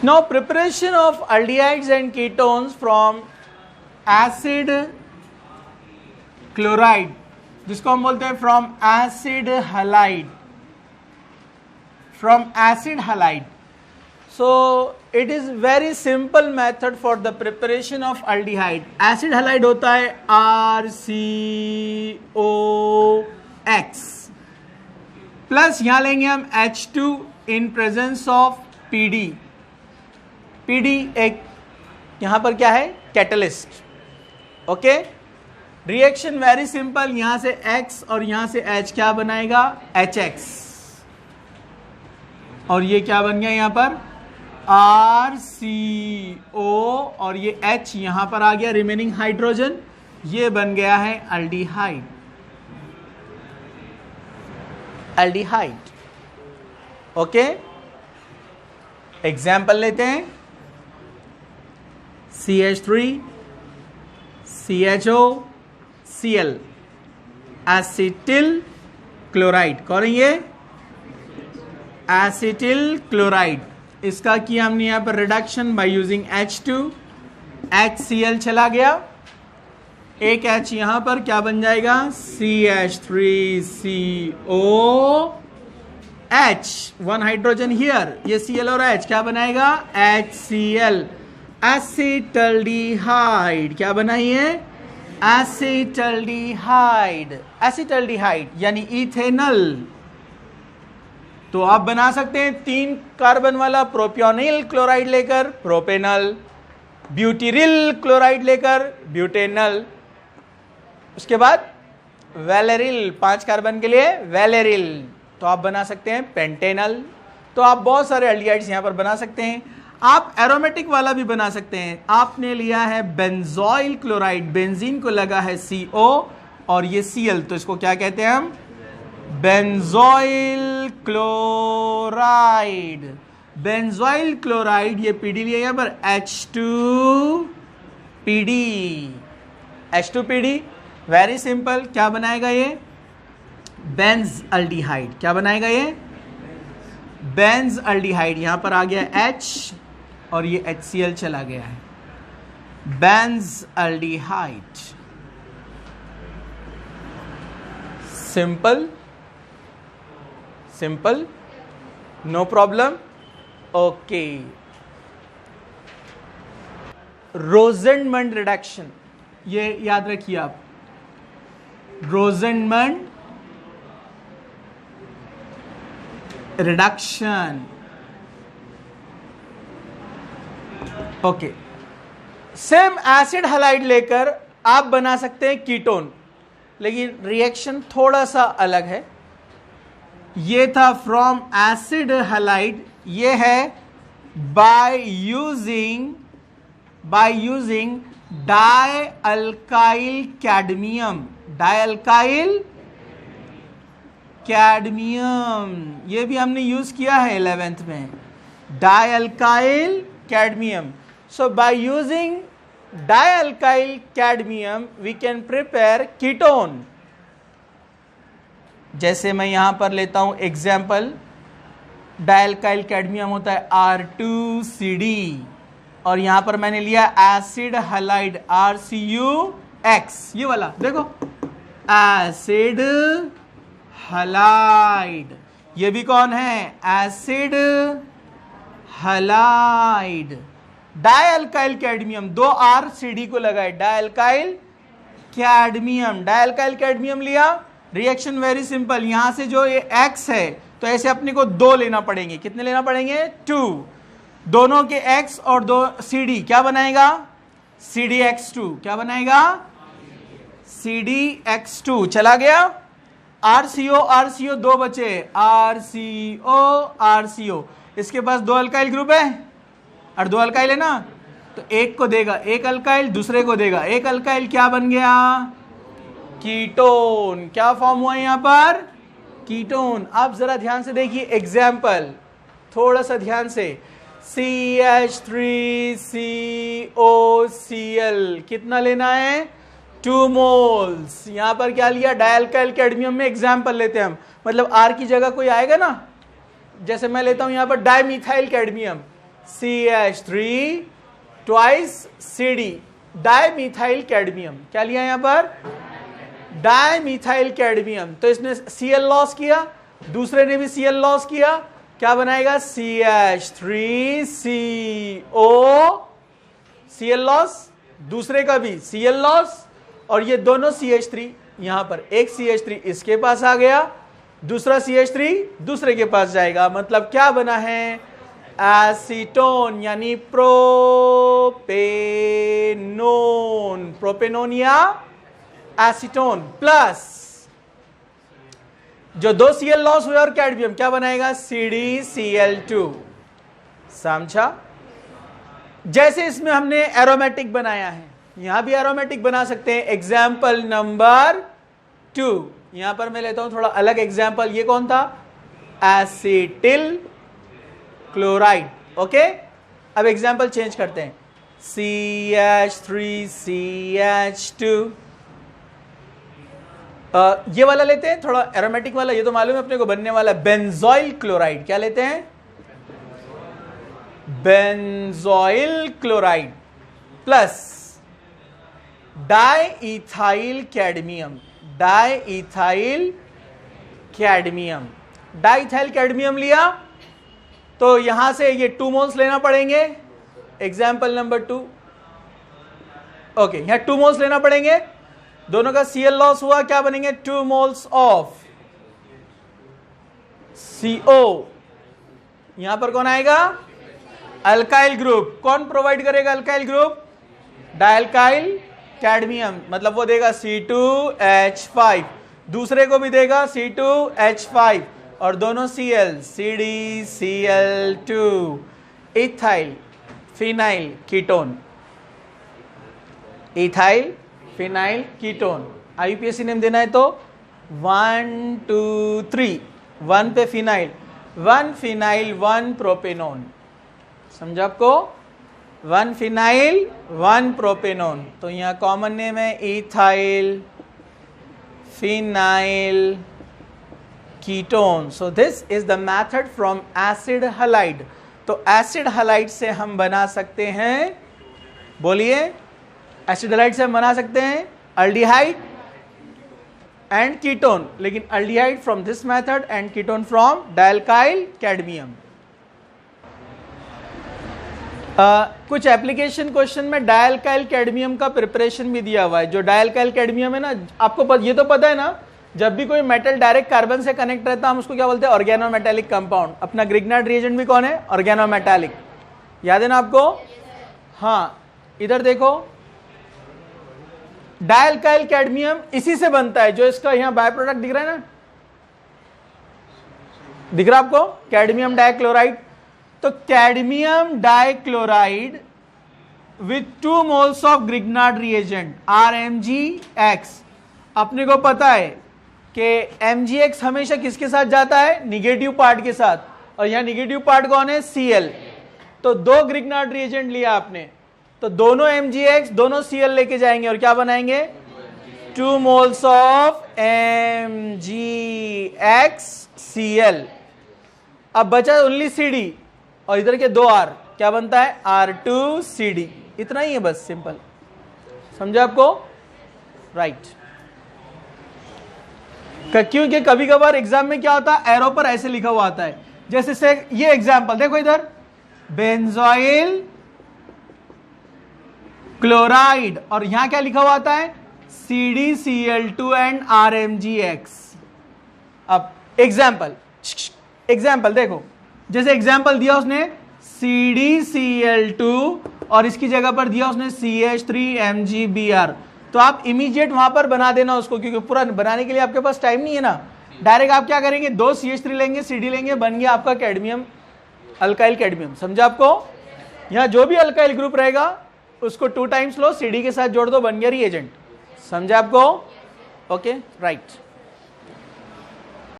Now preparation of aldehydes and ketones from acid chloride, जिसको हम बोलते हैं from acid halide, from acid halide. So it is very simple method for the preparation of aldehyde. Acid halide होता है RCOX plus यहाँ लेंगे हम H2 in presence of PD. PD एक यहाँ पर क्या है, catalyst. Okay, reaction very simple, यहाँ से X और यहाँ से H क्या बनाएगा, HX, और ये क्या बन गया यहाँ पर RCO, और ये H यहाँ पर आ गया रिमेनिंग हाइड्रोजन, ये बन गया है अल्डिहाइड. एल्डिहाइड. ओके, एग्जाम्पल लेते हैं. CH3 CHO Cl, acetyl chloride. कौन है ये, एसिटिल क्लोराइड. इसका किया हमने यहां पर reduction by using H2, HCl चला गया, एक H यहां पर क्या बन जाएगा, CH3COH, वन हाइड्रोजन हियर, ये Cl और H क्या बनाएगा, HCl, एसिटल्डिहाइड. क्या बनाइए, एसिटल्डिहाइड. एसिटल्डिहाइड यानी इथेनल. तो आप बना सकते हैं 3 कार्बन वाला प्रोपियोनिल क्लोराइड लेकर प्रोपेनल, ब्यूटिरिल क्लोराइड लेकर ब्यूटेनल, उसके बाद वैलेरिल 5 कार्बन के लिए वैलेरिल, तो आप बना सकते हैं पेंटेनल. तो आप बहुत सारे एल्डिहाइड्स यहां पर बना सकते हैं. आप एरोमेटिक वाला भी बना सकते हैं. आपने लिया है बेंजोइल क्लोराइड, बेंजीन को लगा है CO और ये Cl, तो इसको क्या कहते हैं हम, बेंजोइल क्लोराइड. बेंजोइल क्लोराइड, ये PD लिया यहां पर H2PD. H2PD वेरी सिंपल, क्या बनाएगा ये, बेंज अल्डिहाइड. क्या बनाएगा ये, बेंज अल्डिहाइड. यहां पर आ गया H और ये HCl चला गया है, benzaldehyde. Simple simple, no problem. Okay, Rosenmund reduction, ये याद रखिए आप, Rosenmund reduction. Okay, same acid halide लेकर आप बना सकते हैं कीटोन, लेकिन रिएक्शन थोड़ा सा अलग है. ये था फ्रॉम एसिड हैलाइड, ये है by using dialkyl cadmium. Dialkyl cadmium, ये भी हमने यूज किया है 11th में, dialkyl cadmium. So by using dialkyl cadmium we can prepare ketone. जैसे मैं यहां पर लेता हूं एग्जाम्पल, डाई अल्काइल कैडमियम होता है R2CD, और यहां पर मैंने लिया एसिड हैलाइड RCUX, ये वाला देखो, एसिड हैलाइड. ये भी कौन है, acid halide. Die alkyl cadmium, 2 RCD को लगाए, die alkyl cadmium. Dialkyl cadmium लिया, रिएक्शन वेरी सिंपल, यहां से जो ये X है तो ऐसे अपने को 2 लेना पड़ेंगे. कितने लेना पड़ेंगे, 2. दोनों के X और 2 CD क्या बनाएगा, CDX2. क्या बनाएगा, CDX2. चला गया, RCO 2 बचे, RCO. इसके पास 2 अल्काइल ग्रुप है और 2 अल्काइल है ना, तो एक को देगा, एक अल्काइल दूसरे को देगा, एक अल्काइल क्या बन गया, कीटोन. क्या फॉर्म हुआ यहां पर, कीटोन. आप जरा ध्यान से देखिए एग्जाम्पल, थोड़ा सा ध्यान से. CH3COCl कितना लेना है, 2 मोल्स. यहां पर क्या लिया, डाई अल्काइल कैडमियम में एग्जाम्पल लेते हैं हम, मतलब R की जगह कोई आएगा ना, जैसे मैं लेता हूं यहां पर di methyl cadmium CH3 twice CD, dimethyl cadmium. क्या लिया यहां पर? Dimethyl cadmium. तो इसने Cl लॉस किया, दूसरे ने भी Cl लॉस किया, क्या बनाएगा? CH3CO, Cl लॉस, दूसरे का भी Cl लॉस, और ये दोनों CH3 यहां पर, एक CH3 इसके पास आ गया, दूसरा CH3 दूसरे के पास जाएगा। मतलब क्या बना है? एसीटोन यानी प्रोपेनोन, प्रोपेनोन या एसीटोन, प्लस जो दो Cl लॉस हुए और कैडमियम, क्या बनाएगा? CdCl2। समझा? जैसे इसमें हमने एरोमेटिक बनाया है, यहां भी एरोमेटिक बना सकते हैं। एग्जाम्पल नंबर 2, यहां पर मैं लेता हूं थोड़ा अलग एग्जाम्पल। ये कौन था? Acetyl chloride. ओके, अब एग्जाम्पल चेंज करते हैं। CH3CH2, ये वाला लेते हैं, थोड़ा एरोमेटिक वाला, ये तो मालूम है अपने को बनने वाला। बेंजोइल क्लोराइड, क्या लेते हैं? Benzoyl chloride plus diethyl cadmium, diethyl cadmium. Diethyl cadmium लिया तो यहां से ये 2 मोल्स लेना पड़ेंगे। एग्जाम्पल नंबर 2, ओके, यहां 2 मोल्स लेना पड़ेंगे, दोनों का Cl लॉस हुआ, क्या बनेंगे? 2 मोल्स ऑफ CO। यहां पर कौन आएगा? Alkyl group. कौन प्रोवाइड करेगा अल्काइल ग्रुप? डाइल्काइल कैडमियम, मतलब वो देगा C2H5, दूसरे को भी देगा C2H5, और दोनों Cl, CdCl2, ethyl phenyl ketone, ethyl phenyl ketone. IUPAC name देना है तो 1 2 3, 1 पे फिनाइल, 1 फिनाइल 1 प्रोपेनोन। समझा आपको? 1 फिनाइल 1 प्रोपेनोन। तो यहां कॉमन नेम है ethyl phenyl ketone. So this is the method from acid halide. तो एसिड हलाइड से हम बना सकते हैं, बोलिए, एसिड हलाइड से हम बना सकते हैं अल्डिहाइड एंड कीटोन, लेकिन aldehyde from this method and ketone from dialkyl cadmium. कुछ एप्लीकेशन क्वेश्चन में डाइल्काइल कैडमियम का प्रिपरेशन भी दिया हुआ है। जो डाइल्काइल कैडमियम है ना, आपको ये तो पता है ना, जब भी कोई मेटल डायरेक्ट कार्बन से कनेक्ट रहता है हम उसको क्या बोलते हैं? Organometallic compound. अपना ग्रिग्नार्ड रिएजेंट भी कौन है? ऑर्गेनोमेटालिक। याद है ना आपको? हाँ, इधर देखो, डाइल्काइल कैडमियम इसी से बनता है, जो इसका यहां बाय प्रोडक्ट दिख रहा है ना, दिख रहा आपको? Cadmium dichloride. तो cadmium dichloride with 2 moles of Grignard reagent RMgX। अपने को पता है कि MgX हमेशा किसके साथ जाता है? निगेटिव पार्ट के साथ, और यहां निगेटिव पार्ट कौन है? Cl। तो 2 ग्रिग्नार्ड रिएजेंट लिया आपने, तो दोनों MgX दोनों Cl लेके जाएंगे और क्या बनाएंगे? 2 मोल्स ऑफ MgXCl। अब बचा ओनली CD, और इधर के 2 R, क्या बनता है? R2CD। इतना ही है बस, सिंपल। समझा आपको? राइट। क्योंकि कभी कभार एग्जाम में क्या होता है, एरो पर ऐसे लिखा हुआ आता है, जैसे से ये एग्जाम्पल देखो, इधर बेंजोइल क्लोराइड, और यहां क्या लिखा हुआ आता है? CdCl2 and RMgX। अब एग्जाम्पल देखो, जैसे एग्जाम्पल दिया उसने CdCl2 और इसकी जगह पर दिया उसने CH3MgBr, तो आप इमीडिएट वहां पर बना देना उसको, क्योंकि पूरा बनाने के लिए आपके पास टाइम नहीं है ना। डायरेक्ट आप क्या करेंगे? 2 CH3 लेंगे, CD लेंगे, बन गया आपका कैडमियम, अल्काइल कैडमियम। समझा आपको? यहां जो भी अल्काइल ग्रुप रहेगा उसको 2 टाइम्स लो, CD के साथ जोड़ दो, बन गया रिएजेंट। समझा आपको? Okay, right.